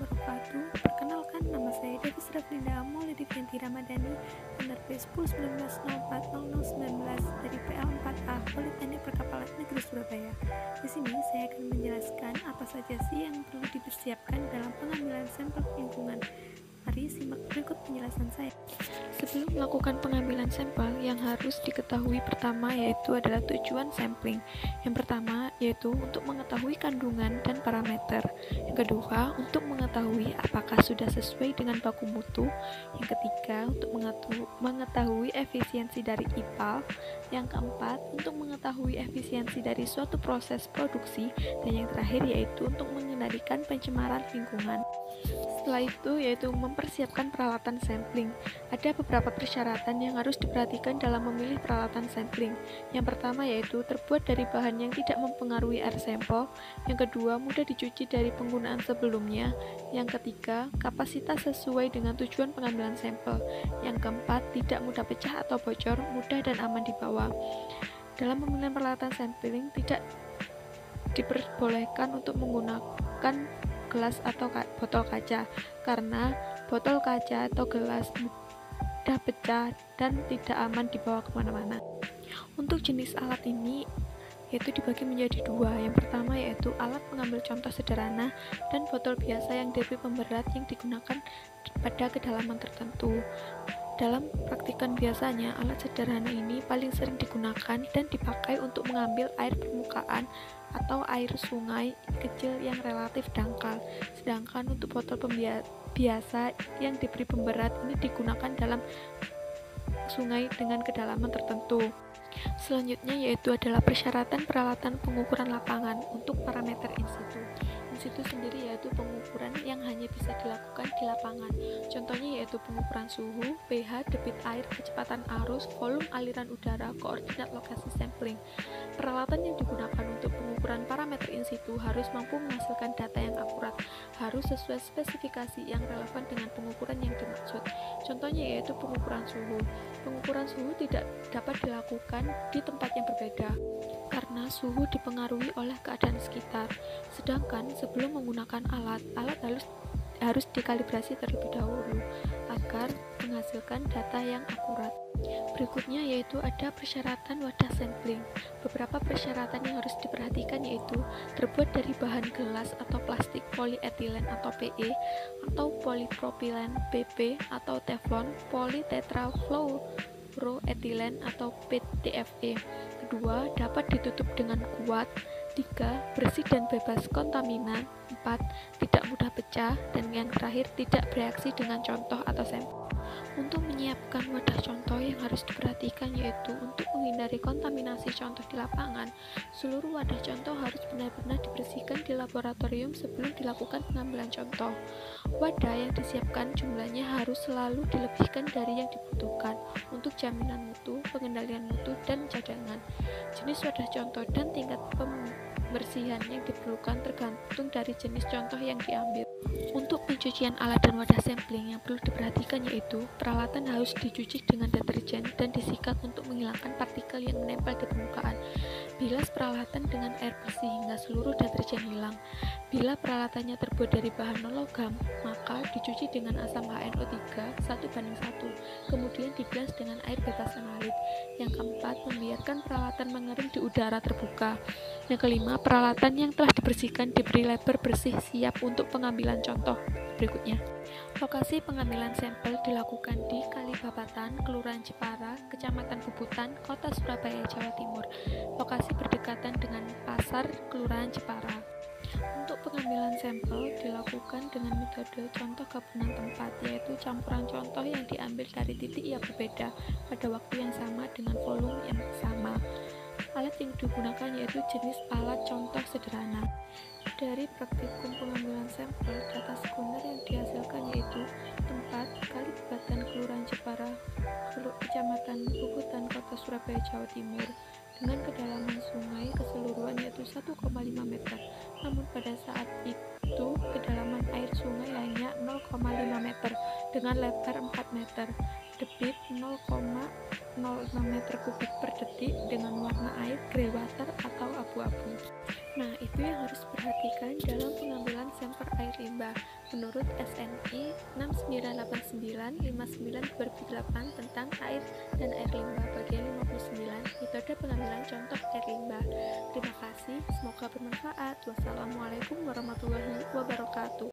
wabarakatuh. Perkenalkan, nama saya Devis Raflinda Maulidivyanti Ramadhani, penerbit 10/19/04/0019 dari PL4A Politeknik Perkapalan Negeri Surabaya. Di sini saya akan menjelaskan apa saja sih yang perlu dipersiapkan dalam pengambilan sampel lingkungan. Mari simak berikut penjelasan saya. Sebelum melakukan pengambilan sampel, yang harus diketahui pertama yaitu adalah tujuan sampling. Yang pertama yaitu untuk mengetahui kandungan dan parameter. Yang kedua, untuk mengetahui apakah sudah sesuai dengan baku mutu. Yang ketiga, untuk mengetahui efisiensi dari IPAL. Yang keempat, untuk mengetahui efisiensi dari suatu proses produksi. Dan yang terakhir yaitu untuk mengendalikan pencemaran lingkungan. Setelah itu yaitu mempersiapkan peralatan sampling. Ada beberapa persyaratan yang harus diperhatikan dalam memilih peralatan sampling. Yang pertama yaitu terbuat dari bahan yang tidak mempengaruhi air sampel. Yang kedua, mudah dicuci dari penggunaan sebelumnya. Yang ketiga, kapasitas sesuai dengan tujuan pengambilan sampel. Yang keempat, tidak mudah pecah atau bocor, mudah dan aman dibawa. Dalam pemilihan peralatan sampling tidak diperbolehkan untuk menggunakan gelas atau botol kaca, karena botol kaca atau gelas mudah pecah dan tidak aman dibawa kemana-mana. Untuk jenis alat ini yaitu dibagi menjadi dua. Yang pertama yaitu alat pengambil contoh sederhana dan botol biasa yang diberi pemberat yang digunakan pada kedalaman tertentu. Dalam praktikan biasanya, alat sederhana ini paling sering digunakan dan dipakai untuk mengambil air permukaan atau air sungai kecil yang relatif dangkal. Sedangkan untuk botol biasa yang diberi pemberat ini digunakan dalam sungai dengan kedalaman tertentu. Selanjutnya yaitu adalah persyaratan peralatan pengukuran lapangan untuk parameter in situ. In situ sendiri yaitu pengukuran yang hanya bisa dilakukan di lapangan. Contohnya yaitu pengukuran suhu, pH, debit air, kecepatan arus, volume aliran udara, koordinat lokasi sampling. Peralatan yang digunakan untuk pengukuran parameter in situ harus mampu menghasilkan data yang akurat, harus sesuai spesifikasi yang relevan dengan pengukuran yang dimaksud. Contohnya yaitu pengukuran suhu. Pengukuran suhu tidak dapat dilakukan di tempat yang berbeda karena suhu dipengaruhi oleh keadaan sekitar. Sedangkan sebelum menggunakan alat harus dikalibrasi terlebih dahulu agar menghasilkan data yang akurat. Berikutnya yaitu ada persyaratan wadah sampling. Beberapa persyaratan yang harus diperhatikan yaitu terbuat dari bahan gelas atau plastik polietilen atau PE atau polipropilen PP atau teflon, politetrafluoroetilen atau PTFE. Kedua, dapat ditutup dengan kuat. 3. Bersih dan bebas kontaminan. 4. Tidak mudah pecah. Dan yang terakhir, tidak bereaksi dengan contoh atau sampel. Untuk menyiapkan wadah contoh yang harus diperhatikan yaitu untuk menghindari kontaminasi contoh di lapangan, seluruh wadah contoh harus benar-benar dibersihkan di laboratorium sebelum dilakukan pengambilan contoh. Wadah yang disiapkan jumlahnya harus selalu dilebihkan dari yang dibutuhkan untuk jaminan mutu, pengendalian mutu, dan cadangan. Jenis wadah contoh dan tingkat pembersihan yang diperlukan tergantung dari jenis contoh yang diambil. Untuk pencucian alat dan wadah sampling yang perlu diperhatikan yaitu peralatan harus dicuci dengan deterjen dan disikat untuk menghilangkan partikel yang menempel di permukaan. Bilas peralatan dengan air bersih hingga seluruh deterjen hilang. Bila peralatannya terbuat dari bahan non-logam, maka dicuci dengan asam HNO3 1:1, kemudian dibilas dengan air bebas analit. Yang keempat, membiarkan peralatan mengering di udara terbuka. Yang kelima, peralatan yang telah dibersihkan diberi label bersih siap untuk pengambilan contoh berikutnya. Lokasi pengambilan sampel dilakukan di Kalibabatan, Kelurahan Jepara, Kecamatan Bubutan, Kota Surabaya, Jawa Timur. Lokasi berdekatan dengan Pasar Kelurahan Jepara. Untuk pengambilan sampel dilakukan dengan metode contoh gabungan tempat, yaitu campuran contoh yang diambil dari titik yang berbeda pada waktu yang sama dengan volume yang sama. Alat yang digunakan yaitu jenis alat contoh sederhana. Dari praktikum pengambilan sampel, data sekunder yang dihasilkan yaitu tempat Kalibabatan, Kelurahan Jepara, Kecamatan Bubutan, Kota Surabaya, Jawa Timur, dengan kedalaman sungai keseluruhan yaitu 1,5 meter. Namun pada saat itu kedalaman air sungai hanya 0,5 meter dengan lebar 4 meter. Debit 0,06 meter kubik per detik dengan warna air grey water atau abu-abu. Nah, itu yang harus diperhatikan dalam pengambilan sampel air limbah. Menurut RI 6989/59/2008 tentang air dan air limbah bagian 59, metode pengambilan contoh air limbah. Terima kasih, semoga bermanfaat. Wassalamualaikum warahmatullahi wabarakatuh.